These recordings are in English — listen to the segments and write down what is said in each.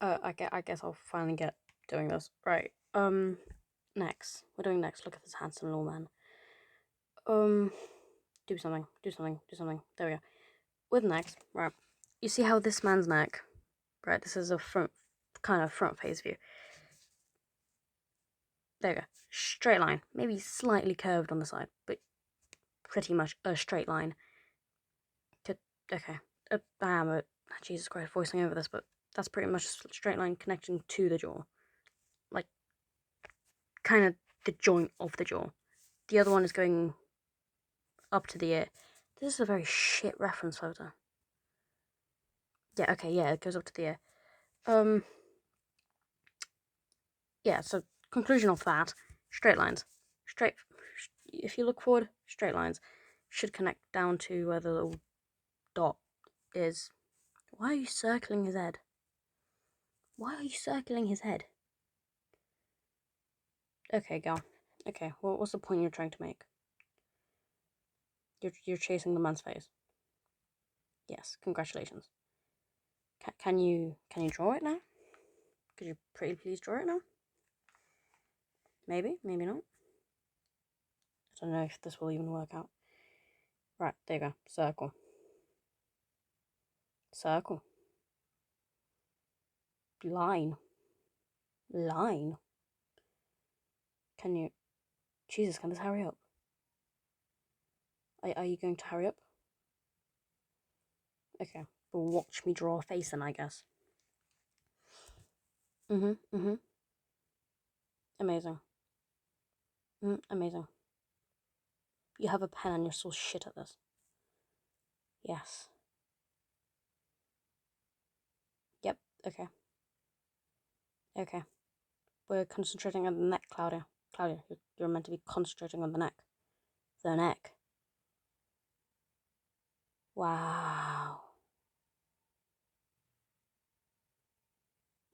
I guess I'll finally get doing this. Right. Next. We're doing next. Look at this handsome little man. Um, do something. Do something. Do something. There we go. With next, right. You see how this man's neck, right? This is a front face view. There you go. Straight line. Maybe slightly curved on the side, but pretty much a straight line. Okay. I am Jesus Christ voicing over this, but that's pretty much a straight line connecting to the jaw. Like, kind of the joint of the jaw. The other one is going up to the ear. This is a very shit reference photo. Yeah, okay, yeah, it goes up to the ear. Um, yeah, so conclusion of that, straight lines. Straight, if you look forward, straight lines should connect down to where the little dot is. Why are you circling his head? Why are you circling his head? Okay, go on. Okay, what's the point you're trying to make? You're chasing the man's face. Yes, congratulations. Can you draw it now? Could you pretty please draw it now? Maybe, maybe not. I don't know if this will even work out. Right, there you go. Circle. Circle. Line. Line. Can you... Jesus, can this hurry up? Are you going to hurry up? Okay, well, watch me draw a face then, I guess. Mm-hmm. Amazing. Amazing. You have a pen and you're so shit at this. Yes. Yep, okay. Okay. We're concentrating on the neck, Claudia. Claudia, you're meant to be concentrating on the neck. The neck. Wow.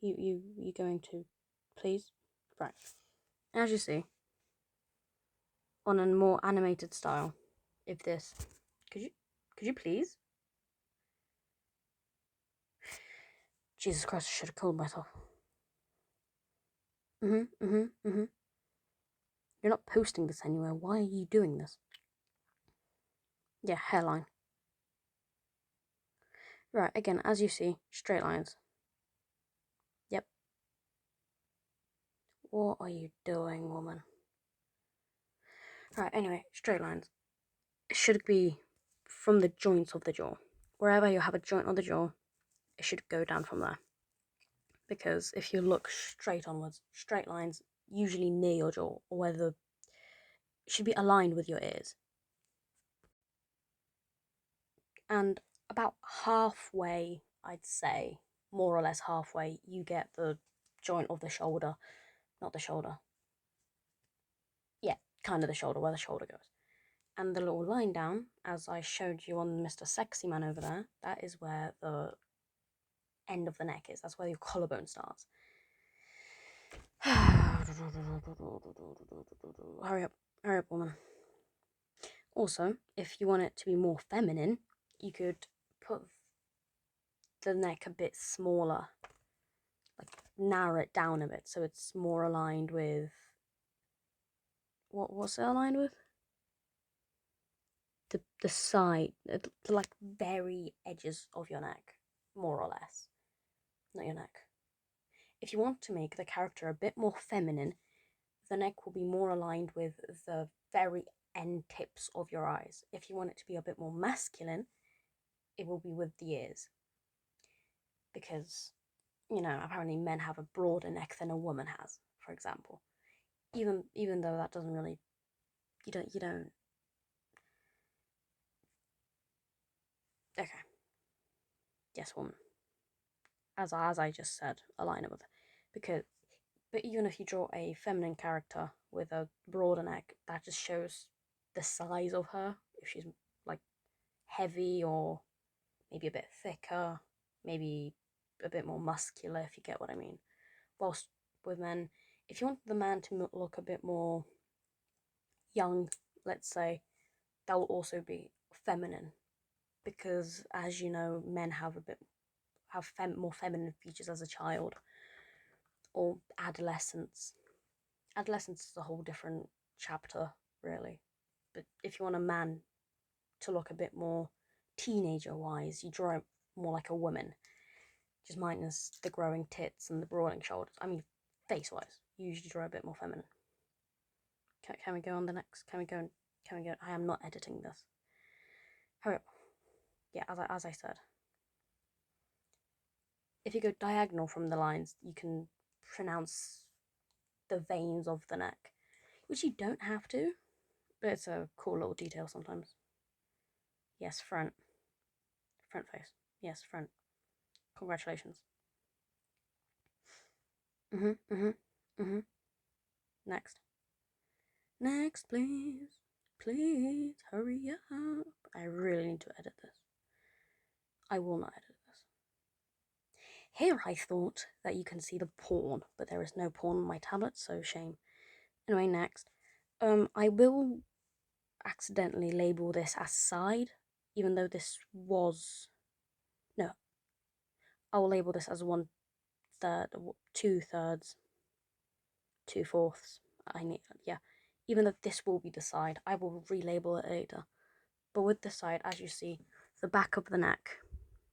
You going to... Please? Right. As you see, on a more animated style, if this... Could you please? Jesus Christ, I should have killed myself. You're not posting this anywhere. Why are you doing this? Yeah, hairline. Right, again, as you see, straight lines. Yep. What are you doing, woman? Right, anyway, straight lines. It should be from the joints of the jaw. Wherever you have a joint on the jaw, it should go down from there. Because if you look straight onwards, straight lines usually near your jaw, or where the... should be aligned with your ears. And about halfway, I'd say, more or less halfway, you get the joint of the shoulder. Not the shoulder. Yeah, kind of the shoulder, where the shoulder goes. And the little line down, as I showed you on Mr. Sexy Man over there, that is where the end of the neck is. That's where your collarbone starts. Hurry up, woman. Also, if you want it to be more feminine, you could put the neck a bit smaller, like narrow it down a bit so it's more aligned with... what's it aligned with? The side, the like very edges of your neck, more or less. Not your neck. If you want to make the character a bit more feminine, the neck will be more aligned with the very end tips of your eyes. If you want it to be a bit more masculine, it will be with the ears. Because, apparently men have a broader neck than a woman has, for example. Even though that doesn't really... you don't... Okay. Yes, woman. As I just said, align it with... Because... But even if you draw a feminine character with a broader neck, that just shows the size of her. If she's, like, heavy or maybe a bit thicker, maybe a bit more muscular, if you get what I mean. Whilst with men, if you want the man to look a bit more young, let's say, that will also be feminine. Because, as you know, men have have more feminine features as a child, or adolescence. Adolescence is a whole different chapter, really. But if you want a man to look a bit more teenager-wise, you draw it more like a woman, just minus the growing tits and the broadening shoulders. I mean, face-wise, you usually draw a bit more feminine. Can we go on the next? Can we go? I am not editing this. Hurry up. Yeah, as I said, if you go diagonal from the lines, you can pronounce the veins of the neck, which you don't have to, but it's a cool little detail sometimes. Yes, front face. Yes, front. Congratulations. Next. Next, please. Please, hurry up. I really need to edit this. I will not edit this. Here I thought that you can see the porn, but there is no porn on my tablet, so shame. Anyway, next. I will accidentally label this as side, even though this was... No. I will label this as 1/3, 2/3, 2/4. Yeah. Even though this will be the side, I will relabel it later. But with the side, as you see, the back of the neck,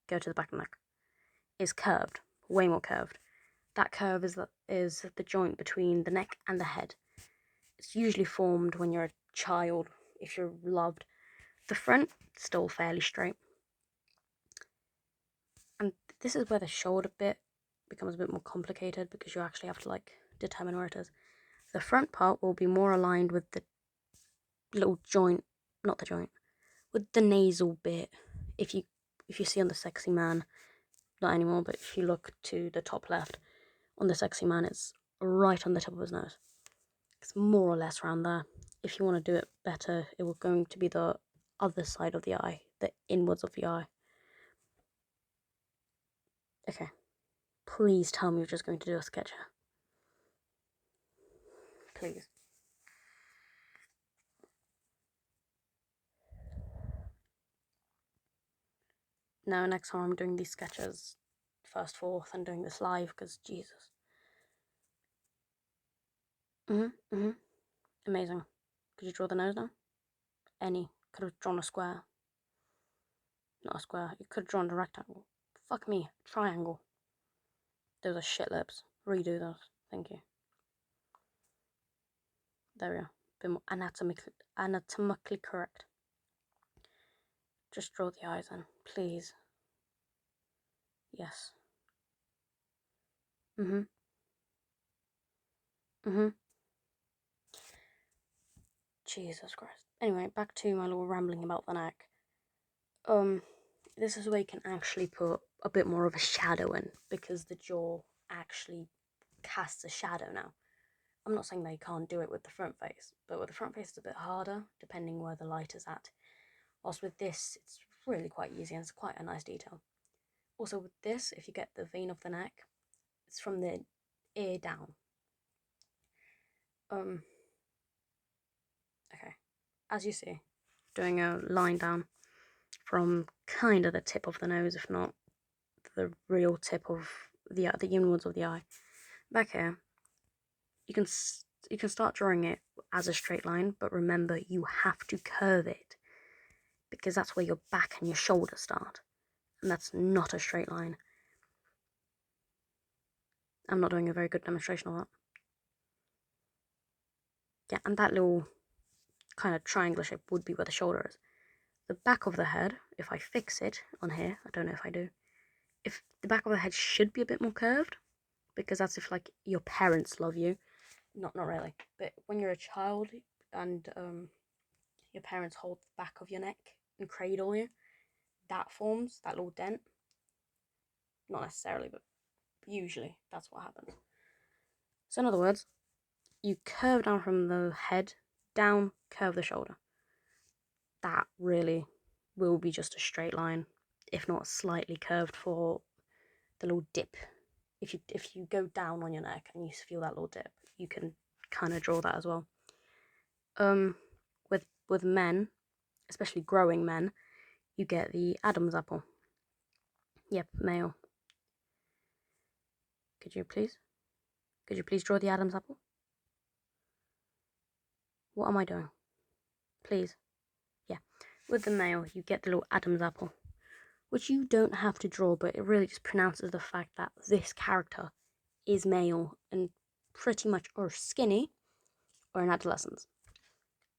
go to the back of the neck, is curved, way more curved. That curve is the joint between the neck and the head. It's usually formed when you're a child, if you're loved. The front, still fairly straight. And this is where the shoulder bit becomes a bit more complicated, because you actually have to determine where it is. The front part will be more aligned with the little joint, not the joint, with the nasal bit. If you see on the Sexy Man, not anymore, but if you look to the top left on the Sexy Man, it's right on the tip of his nose. It's more or less around there. If you want to do it better, it will going to be the other side of the eye, the inwards of the eye. Okay, please tell me you're just going to do a sketch here. Please. Now, next time I'm doing these sketches, first, fourth, and doing this live, because Jesus. Amazing. Could you draw the nose now? Any. Could have drawn a square. Not a square. You could have drawn a rectangle. Fuck me. Triangle. Those are shit lips. Redo those. Thank you. There we are. A bit more anatomically correct. Just draw the eyes in, please. Yes. Jesus Christ. Anyway, back to my little rambling about the neck. This is where you can actually put a bit more of a shadow in, because the jaw actually casts a shadow now. I'm not saying that you can't do it with the front face, but with the front face it's a bit harder, depending where the light is at. Whilst with this, it's really quite easy, and it's quite a nice detail. Also with this, if you get the vein of the neck, it's from the ear down. Okay, as you see, doing a line down from kind of the tip of the nose, if not the real tip of the inwards of the eye. Back here, you can start drawing it as a straight line, but remember you have to curve it, because that's where your back and your shoulders start, and that's not a straight line. I'm not doing a very good demonstration of that. Yeah, and that little kind of triangular shape would be where the shoulder is. The back of the head, if I fix it on here, I don't know if I do, if the back of the head should be a bit more curved, because that's if your parents love you. Not really, but when you're a child and your parents hold the back of your neck and cradle you, that forms that little dent. Not necessarily, but usually that's what happens. So in other words, you curve down from the head, down, curve the shoulder. That really will be just a straight line, if not slightly curved for the little dip. If you go down on your neck and you feel that little dip, you can kind of draw that as well. With men, especially growing men, you get the Adam's apple. Yep, male. Could you please? Could you please draw the Adam's apple? What am I doing? Please. Yeah. With the male, you get the little Adam's apple, which you don't have to draw, but it really just pronounces the fact that this character is male and pretty much or skinny or in adolescence.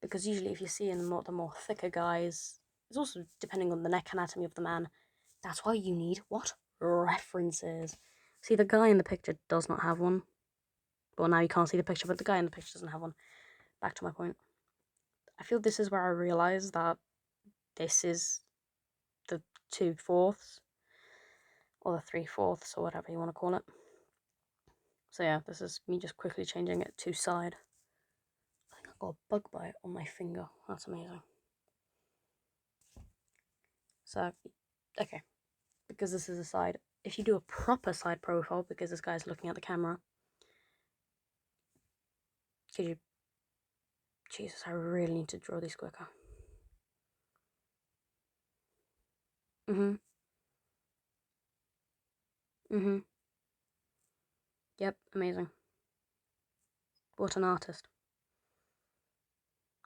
Because usually if you see in the more thicker guys, it's also depending on the neck anatomy of the man. That's why you need what? References. See, the guy in the picture does not have one. Well, now you can't see the picture, but the guy in the picture doesn't have one. Back to my point. I feel this is where I realised that this is the 2/4 or the 3/4 or whatever you want to call it. So yeah, this is me just quickly changing it to side. I think I got a bug bite on my finger. That's amazing. So, okay, because this is a side, if you do a proper side profile, because this guy's looking at the camera, could you... Jesus, I really need to draw these quicker. Yep, amazing. What an artist.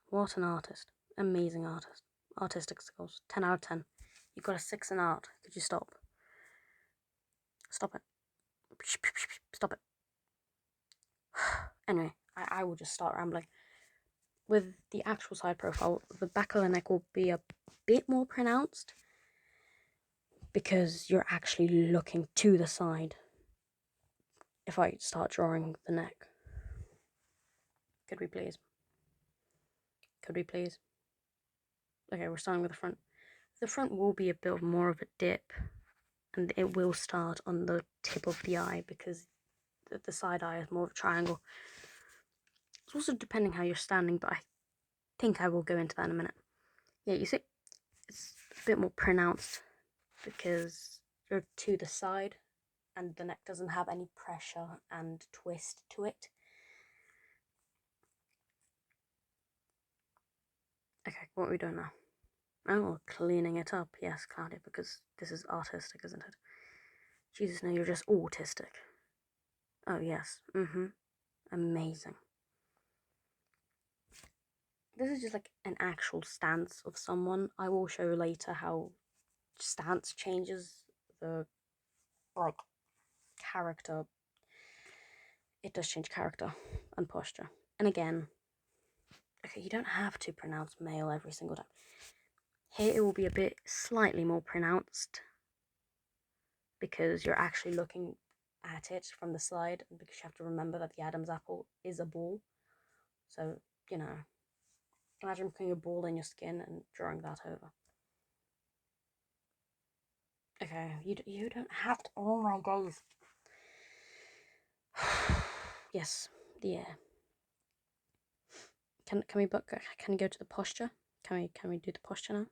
What an artist. Amazing artist. Artistic skills. 10 out of 10. You got a 6 in art. Could you stop? Stop it. Stop it. Anyway, I will just start rambling. With the actual side profile, the back of the neck will be a bit more pronounced because you're actually looking to the side. If I start drawing the neck. Could we please? Could we please? Okay, we're starting with the front. The front will be a bit more of a dip, and it will start on the tip of the eye because the side eye is more of a triangle. It's also depending how you're standing, but I think I will go into that in a minute. Yeah, you see, it's a bit more pronounced because you're to the side and the neck doesn't have any pressure and twist to it. Okay, what are we doing now? Oh, cleaning it up. Yes, Claudia, because this is artistic, isn't it? Jesus, no, you're just autistic. Oh, yes. Amazing. This is just like an actual stance of someone. I will show you later how stance changes the like character. It does change character and posture. And again, okay, you don't have to pronounce male every single time. Here it will be a bit slightly more pronounced because you're actually looking at it from the side, and because you have to remember that the Adam's apple is a ball. So, you know, imagine putting a ball in your skin and drawing that over. Okay, you don't have to. Oh my days. Yes, the air. Can we go to the posture? Can we do the posture now?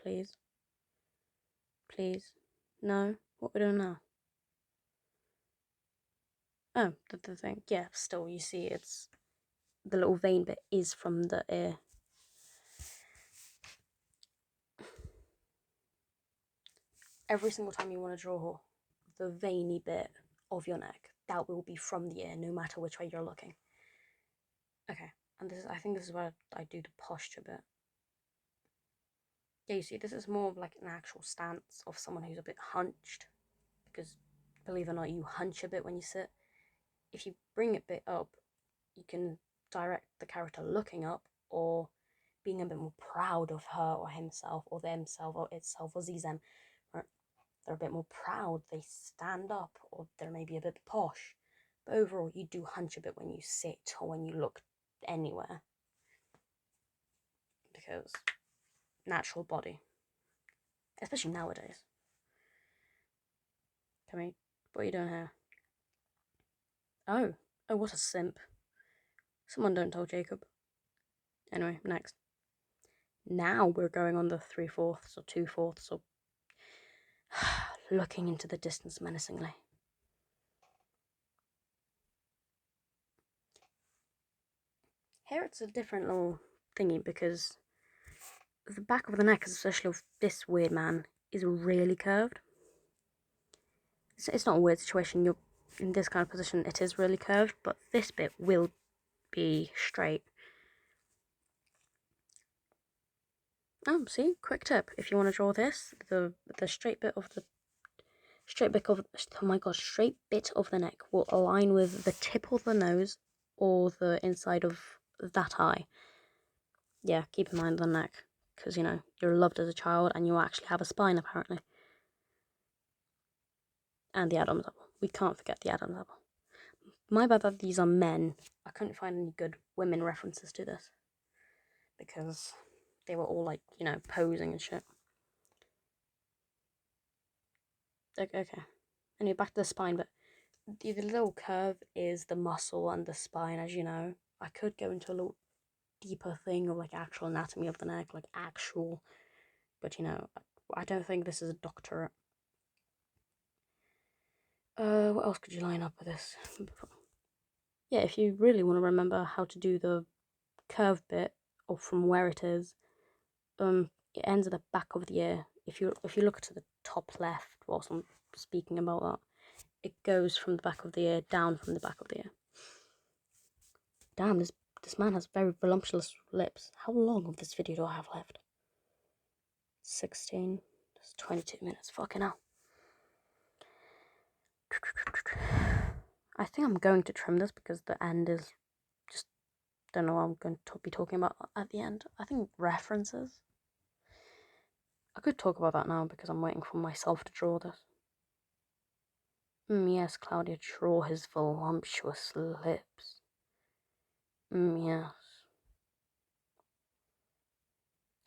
Please. Please. No? What we're doing now? Oh, the thing. Yeah, still you see it's the little vein bit is from the ear. Every single time you want to draw the veiny bit of your neck, that will be from the ear, no matter which way you're looking. Okay, and I think this is where I do the posture bit. Yeah, you see, this is more of like an actual stance of someone who's a bit hunched, because believe it or not, you hunch a bit when you sit. If you bring it a bit up, you can direct the character looking up or being a bit more proud of her or himself or themselves or itself or them. They're a bit more proud, they stand up, or they're maybe a bit posh. But overall, you do hunch a bit when you sit or when you look anywhere. Because natural body. Especially nowadays. What are you doing here? Oh, what a simp. Someone don't tell Jacob. Anyway, next. Now we're going on the 3/4 or 2/4 or looking into the distance menacingly. Here it's a different little thingy because the back of the neck, especially of this weird man, is really curved. It's not a weird situation. in this kind of position, it is really curved, but this bit will be straight. Oh, see, quick tip. If you want to draw this, the straight bit of the straight bit of the neck will align with the tip of the nose or the inside of that eye. Yeah, keep in mind the neck, because, you know, you're loved as a child and you actually have a spine, apparently. And the Adam's apple. We can't forget the Adam's apple. My bad that these are men. I couldn't find any good women references to this, because they were all, like, you know, posing and shit. Okay. Anyway, back to the spine, but the little curve is the muscle and the spine, as you know. I could go into a little deeper thing of, like, actual anatomy of the neck, like actual, but, you know, I don't think this is a doctorate. What else could you line up with this? Yeah, if you really want to remember how to do the curve bit, or from where it is, it ends at the back of the ear. If you look to the top left whilst I'm speaking about that, it goes from the back of the ear down from the back of the ear. Damn, this man has very voluptuous lips. How long of this video do I have left? 16. That's 22 minutes. Fucking hell. I think I'm going to trim this because the end is just, don't know what I'm going to be talking about at the end. I think references. I could talk about that now because I'm waiting for myself to draw this. Yes, Claudia, draw his voluptuous lips. Yes.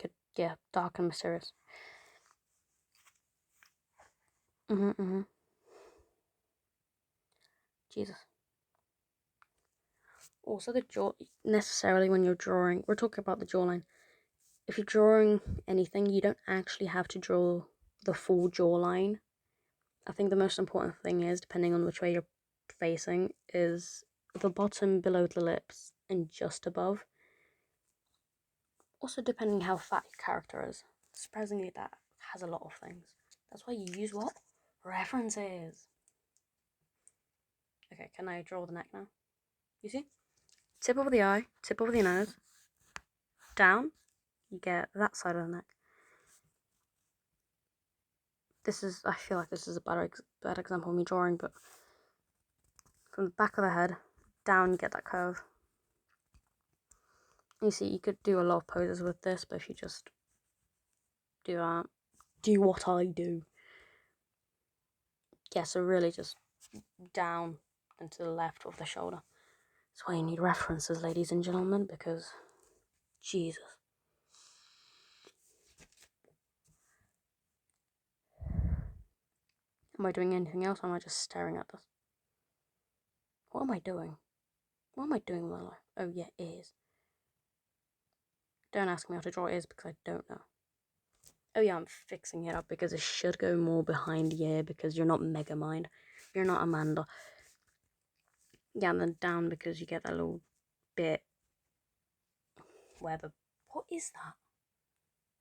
Good, yeah, dark and mysterious. Jesus. Also, the jaw, necessarily when you're drawing, we're talking about the jawline. If you're drawing anything, you don't actually have to draw the full jawline. I think the most important thing is, depending on which way you're facing, is the bottom below the lips and just above. Also, depending how fat your character is. Surprisingly, that has a lot of things. That's why you use what? References. Okay, can I draw the neck now? You see? Tip of the eye, tip of the nose, down, you get that side of the neck. I feel like this is a bad example of me drawing, but from the back of the head, down you get that curve. You see, you could do a lot of poses with this, but if you just do that, do what I do. Yeah, so really just down and to the left of the shoulder. That's why you need references, ladies and gentlemen, because Jesus. Am I doing anything else, or am I just staring at this? What am I doing? What am I doing with my life? Oh yeah, ears. Don't ask me how to draw ears because I don't know. Oh yeah, I'm fixing it up because it should go more behind the ear because you're not Megamind. You're not Amanda. Yeah, and then down because you get that little bit where the... What is that?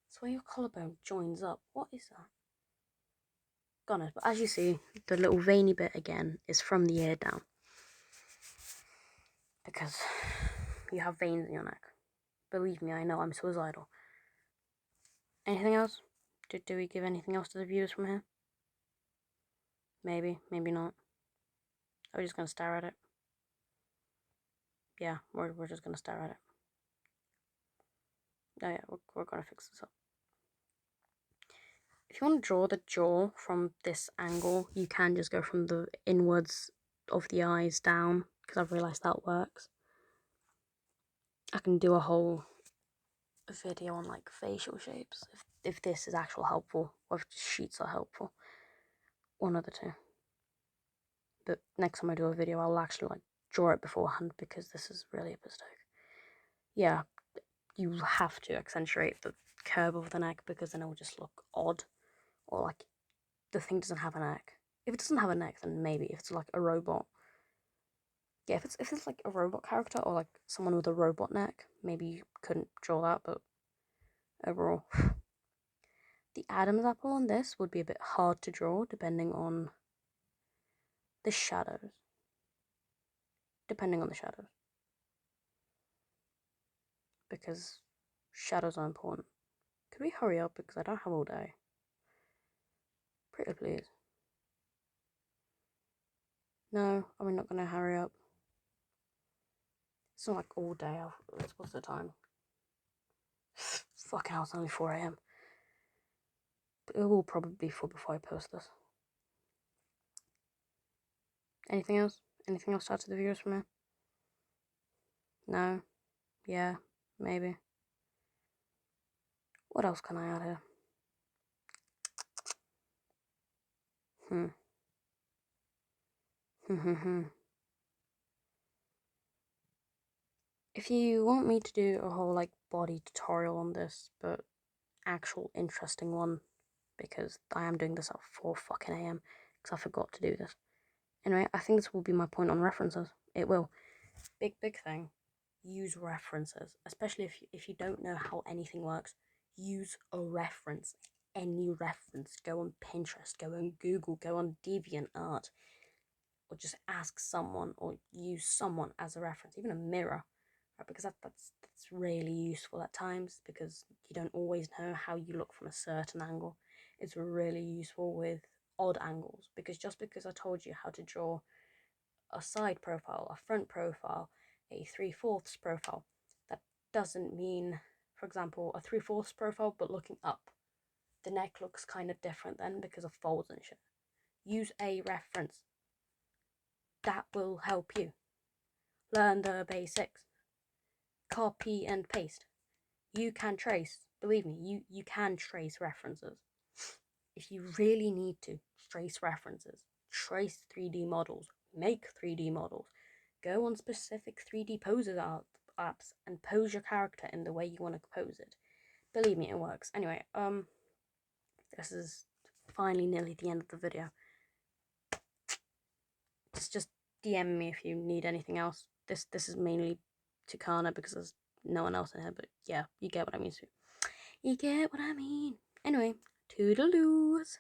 It's where your collarbone joins up. What is that? Gone it. But as you see, the little veiny bit again is from the ear down. Because you have veins in your neck. Believe me, I know, I'm suicidal. Anything else? Do we give anything else to the viewers from here? Maybe, maybe not. Are we just gonna stare at it? Yeah, we're just gonna stare at it. Oh yeah, we're gonna fix this up. If you want to draw the jaw from this angle, you can just go from the inwards of the eyes down, because I've realised that works. I can do a whole video on, like, facial shapes, if this is actually helpful, or if sheets are helpful. One of the two. But next time I do a video, I'll actually, like, draw it beforehand, because this is really a mistake. Yeah, you have to accentuate the curve of the neck, because then it will just look odd, or like the thing doesn't have a neck. If it doesn't have a neck, then maybe. If it's like a robot, yeah, if it's like a robot character or like someone with a robot neck, maybe you couldn't draw that. But overall, the Adam's apple on this would be a bit hard to draw, depending on the shadows, depending on the shadows, because shadows are important. Could we hurry up because I don't have all day? Pretty please. No, are we not gonna hurry up? It's not like all day. What's the time? Fucking hell, it's only 4 a.m. But it will probably be 4 before I post this. Anything else? Anything else to add to the videos from here? No? Yeah? Maybe? What else can I add here? If you want me to do a whole like body tutorial on this, but actual interesting one, because I am doing this at 4 fucking a.m. because I forgot to do this. Anyway, I think this will be my point on references. It will. Big thing. Use references, especially if you don't know how anything works. Use a reference. Any reference. Go on Pinterest. Go on Google. Go on DeviantArt. Or just ask someone or use someone as a reference, even a mirror, right? Because that's really useful at times because you don't always know how you look from a certain angle. It's really useful with odd angles because just because I told you how to draw a side profile, a front profile, a 3/4 profile, that doesn't mean, for example, a 3/4 profile but looking up. The neck looks kind of different then because of folds and shit. Use a reference. That will help you. Learn the basics. Copy and paste. You can trace. Believe me, you can trace references. If you really need to, trace references. Trace 3D models. Make 3D models. Go on specific 3D poses apps and pose your character in the way you want to pose it. Believe me, it works. Anyway, this is finally nearly the end of the video. Just DM me if you need anything else. This is mainly to Kana because there's no one else in here, but yeah, you get what I mean. You get what I mean. Anyway, toodaloos.